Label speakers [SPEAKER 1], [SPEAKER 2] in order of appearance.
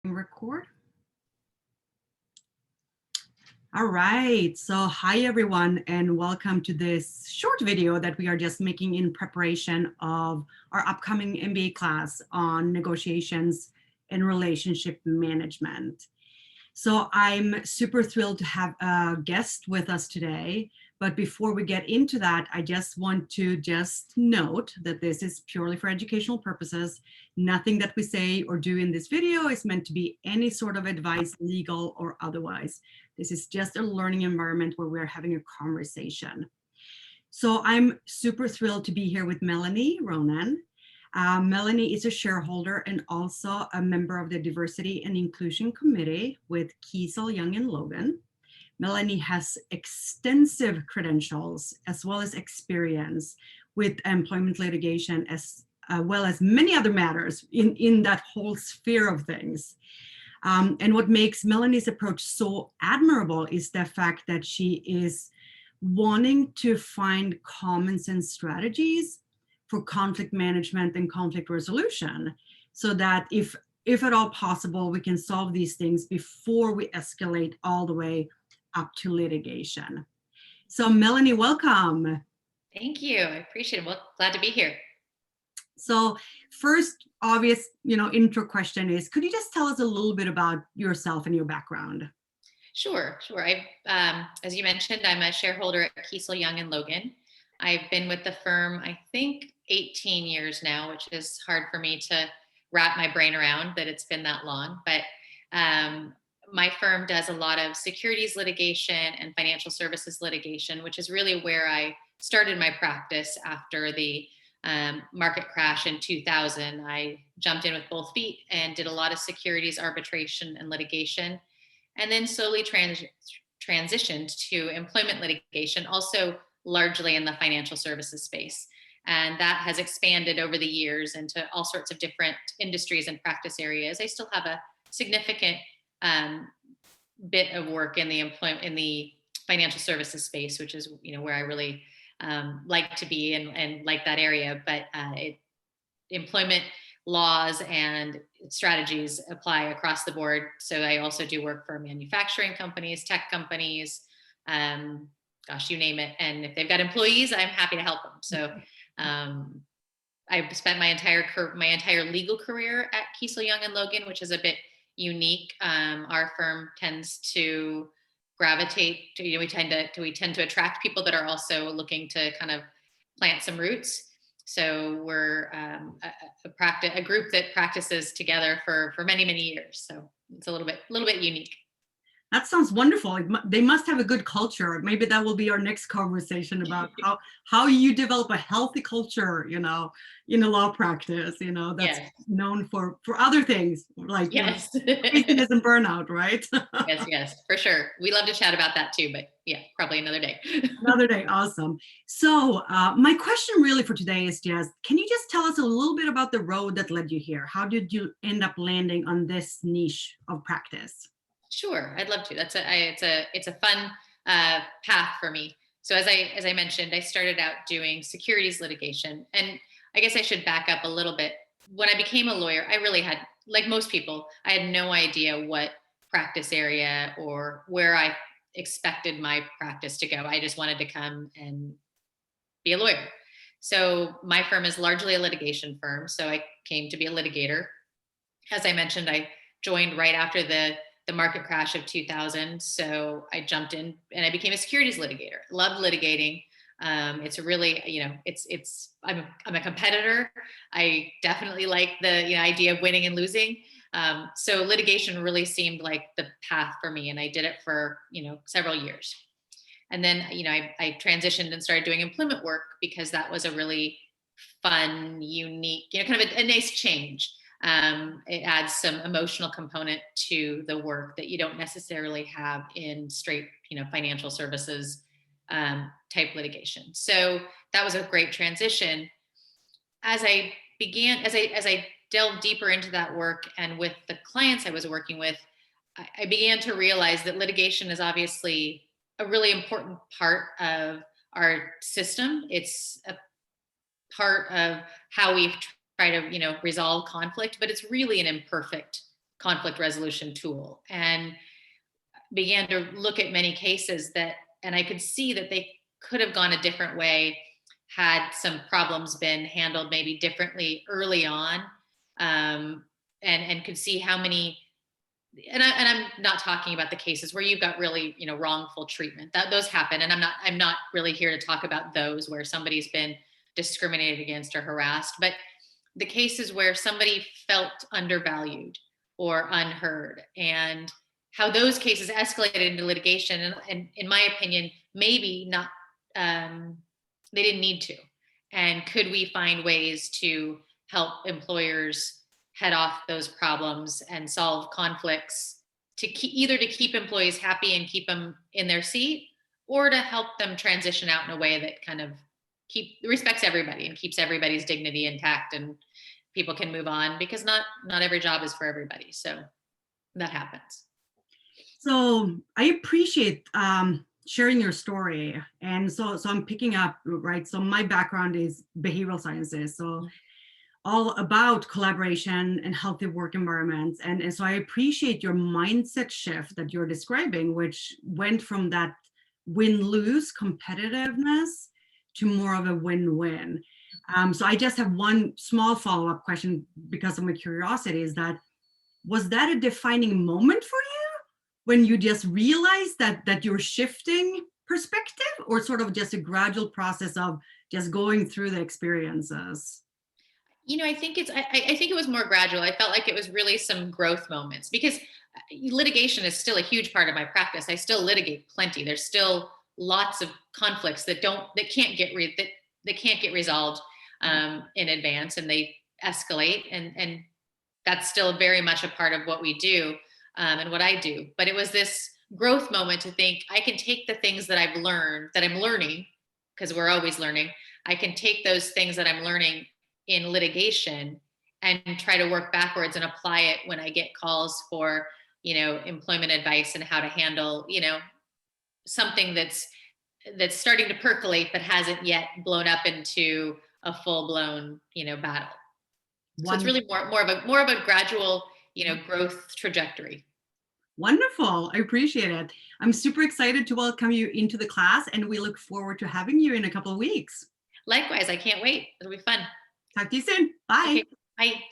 [SPEAKER 1] Record. All right, so hi everyone and welcome to this short video that we are just making in preparation of our upcoming MBA class on negotiations and relationship management. So I'm super thrilled to have a guest with us today. But before we get into that, I just want to note that this is purely for educational purposes. Nothing that we say or do in this video is meant to be any sort of advice, legal or otherwise. This is just a learning environment where we're having a conversation. So I'm super thrilled to be here with Melanie Ronan. Melanie is a shareholder and also a member of the Diversity and Inclusion Committee with Kiesel, Young and Logan. Melanie has extensive credentials as well as experience with employment litigation as well as many other matters in that whole sphere of things. And what makes Melanie's approach so admirable is the fact that she is wanting to find common sense strategies for conflict management and conflict resolution, so that if at all possible, we can solve these things before we escalate all the way up to litigation. So Melanie, welcome.
[SPEAKER 2] Thank you. I appreciate it. Well, glad to be here.
[SPEAKER 1] So first obvious, intro question is, could you just tell us a little bit about yourself and your background?
[SPEAKER 2] Sure. As you mentioned, I'm a shareholder at Kiesel, Young and Logan. I've been with the firm, I think 18 years now, which is hard for me to wrap my brain around that it's been that long. But my firm does a lot of securities litigation and financial services litigation, which is really where I started my practice after the market crash in 2000. I jumped in with both feet and did a lot of securities arbitration and litigation, and then slowly transitioned to employment litigation, also largely in the financial services space. And that has expanded over the years into all sorts of different industries and practice areas. I still have a significant bit of work in the financial services space, which is where I really like to be and like that area. But employment laws and strategies apply across the board. So I also do work for manufacturing companies, tech companies, you name it. And if they've got employees, I'm happy to help them. So I've spent my entire legal career at Kiesel, Young and Logan, which is a bit unique. Our firm tends to gravitate to, we tend to attract people that are also looking to kind of plant some roots. So we're a group that practices together for many years. So it's a little bit unique.
[SPEAKER 1] That sounds wonderful. They must have a good culture. Maybe that will be our next conversation about how you develop a healthy culture, in a law practice, that's
[SPEAKER 2] yes.
[SPEAKER 1] known for other things like
[SPEAKER 2] yes.
[SPEAKER 1] craziness and burnout, right?
[SPEAKER 2] yes, for sure. We love to chat about that too, but yeah, probably another day.
[SPEAKER 1] Another day, awesome. So my question really for today is just, can you just tell us a little bit about the road that led you here? How did you end up landing on this niche of practice?
[SPEAKER 2] Sure, I'd love to. It's a fun path for me. So as I mentioned, I started out doing securities litigation, and I guess I should back up a little bit. When I became a lawyer, I really had, like most people, I had no idea what practice area or where I expected my practice to go. I just wanted to come and be a lawyer. So my firm is largely a litigation firm. So I came to be a litigator. As I mentioned, I joined right after the market crash of 2000. So I jumped in and I became a securities litigator. Love litigating. It's really, I'm a competitor. I definitely like the idea of winning and losing. So litigation really seemed like the path for me. And I did it for, several years. And then, I transitioned and started doing employment work because that was a really fun, unique, kind of a nice change. It adds some emotional component to the work that you don't necessarily have in straight, financial services type litigation. So that was a great transition. As I delved deeper into that work and with the clients I was working with, I began to realize that litigation is obviously a really important part of our system. It's a part of how we try to, resolve conflict, but it's really an imperfect conflict resolution tool, and began to look at many cases and I could see that they could have gone a different way had some problems been handled maybe differently early on, and could see how many. And I'm not talking about the cases where you've got really, wrongful treatment. That those happen, and I'm not really here to talk about those where somebody's been discriminated against or harassed, but the cases where somebody felt undervalued or unheard, and how those cases escalated into litigation, and in my opinion, maybe not, they didn't need to. And could we find ways to help employers head off those problems and solve conflicts to either to keep employees happy and keep them in their seat, or to help them transition out in a way that kind of respects everybody and keeps everybody's dignity intact, and people can move on, because not every job is for everybody. So that happens.
[SPEAKER 1] So I appreciate sharing your story. And so I'm picking up, right? So my background is behavioral sciences. So all about collaboration and healthy work environments. And so I appreciate your mindset shift that you're describing, which went from that win-lose competitiveness to more of a win-win. So I just have one small follow-up question because of my curiosity, is that, was that a defining moment for you when you just realized that you're shifting perspective, or sort of just a gradual process of just going through the experiences?
[SPEAKER 2] I think I think it was more gradual. I felt like it was really some growth moments, because litigation is still a huge part of my practice. I still litigate plenty. There's still lots of conflicts that can't get resolved in advance, and they escalate, and that's still very much a part of what we do, and what I do. But it was this growth moment to think, I can take the things that I'm learning, because we're always learning. I can take those things that I'm learning in litigation and try to work backwards and apply it when I get calls for, employment advice and how to handle, something that's starting to percolate but hasn't yet blown up into a full-blown, battle. So it's really more of a gradual, growth trajectory.
[SPEAKER 1] Wonderful. I appreciate it. I'm super excited to welcome you into the class, and we look forward to having you in a couple of weeks.
[SPEAKER 2] Likewise, I can't wait. It'll be fun.
[SPEAKER 1] Talk to you soon. Bye.
[SPEAKER 2] Okay, bye.